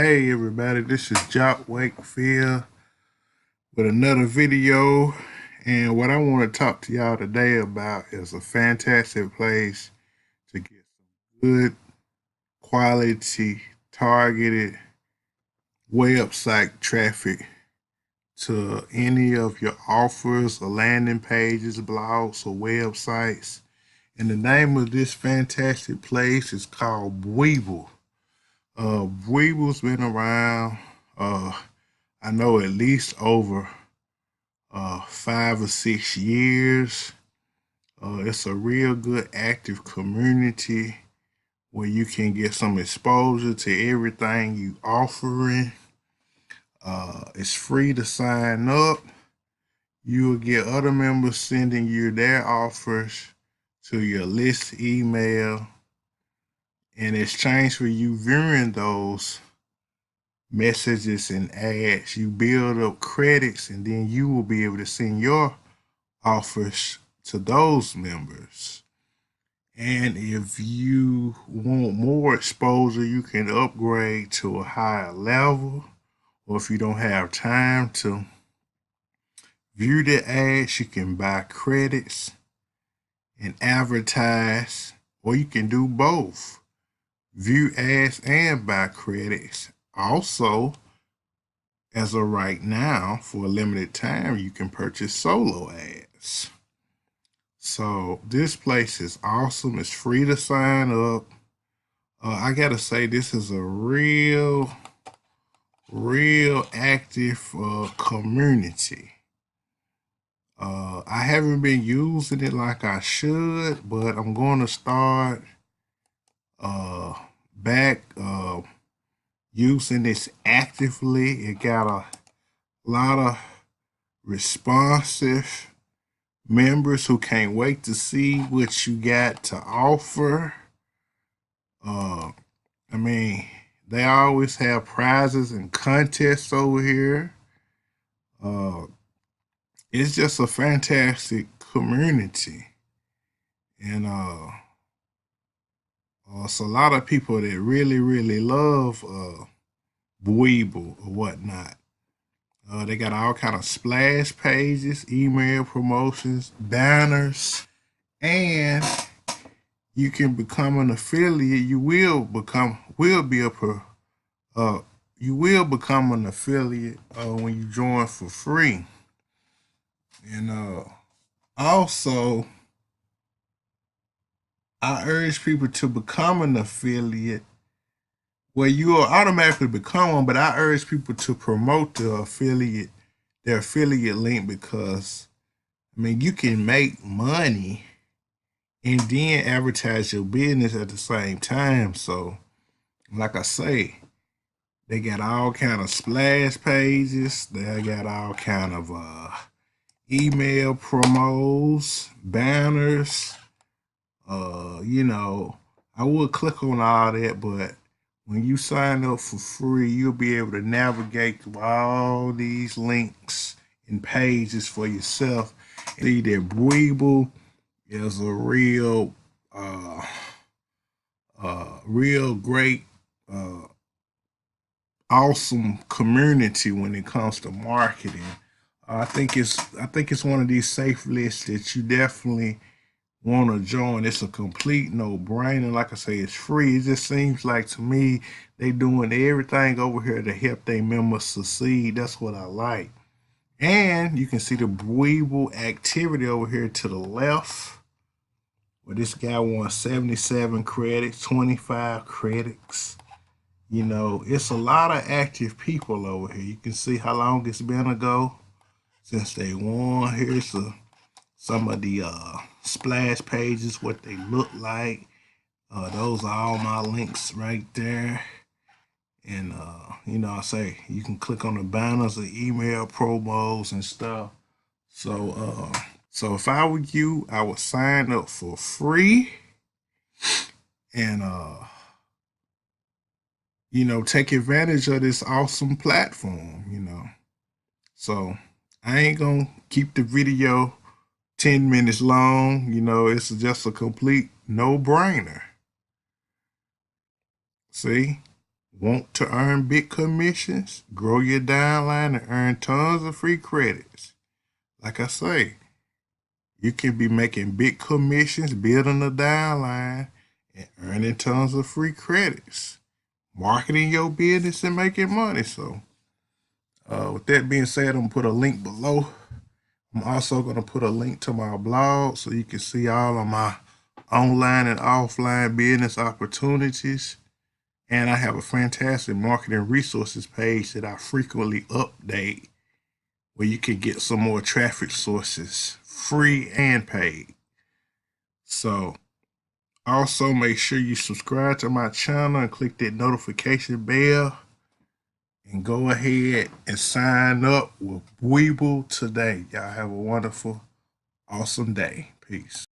Hey everybody, this is Wakefield with another video, and what I want to talk to y'all today about is a fantastic place to get some good quality targeted website traffic to any of your offers or landing pages, blogs, or websites. And the name of this fantastic place is called Bweeble. Bweeble's been around, I know at least over 5 or 6 years. It's a real good active community where you can get some exposure to everything you offering. It's free to sign up. You will get other members sending you their offers to your list email. In exchange for you viewing those messages and ads, you build up credits, and then you will be able to send your offers to those members. And if you want more exposure, you can upgrade to a higher level. Or if you don't have time to view the ads, you can buy credits and advertise, or you can do both, view ads and buy credits. Also, as of right now, for a limited time, you can purchase solo ads. So this place is awesome. It's free to sign up. I gotta say, this is a real active community. I haven't been using it like I should, but I'm going to start back using this actively. It got a lot of responsive members who can't wait to see what you got to offer. I mean, they always have prizes and contests over here. It's just a fantastic community. And it's a lot of people that really love Bweeble or whatnot. They got all kind of splash pages, email promotions, banners, and you can become an affiliate. You will become an affiliate when you join for free. And also, I urge people to become an affiliate. Well, you will automatically become one, but I urge people to promote their affiliate link, because I mean, you can make money and then advertise your business at the same time. So, like I say, they got all kind of splash pages. They got all kind of email promos, banners. I would click on all that, but when you sign up for free, you'll be able to navigate through all these links and pages for yourself. And see that Bweeble is a real great, awesome community when it comes to marketing. I think it's one of these safe lists that you definitely want to join. It's a complete no-brainer. Like I say, it's free. It just seems like to me they doing everything over here to help their members succeed. That's what I like. And you can see the Bweeble activity over here to the left, where this guy won 77 credits, 25 credits. You know, it's a lot of active people over here. You can see how long it's been ago since they won. Here's some of the splash pages, what they look like. Those are all my links right there. And I say you can click on the banners, the email promos and stuff. So if I were you, I would sign up for free and take advantage of this awesome platform. So I ain't gonna keep the video 10 minutes long. It's just a complete no-brainer. See? Want to earn big commissions? Grow your downline and earn tons of free credits. Like I say, you can be making big commissions, building a downline, and earning tons of free credits. Marketing your business and making money. So, with that being said, I'm going to put a link below. I'm also going to put a link to my blog so you can see all of my online and offline business opportunities. And I have a fantastic marketing resources page that I frequently update where you can get some more traffic sources, free and paid. So also make sure you subscribe to my channel and click that notification bell and go ahead and sign up with Bweeble today. Y'all have a wonderful, awesome day. Peace.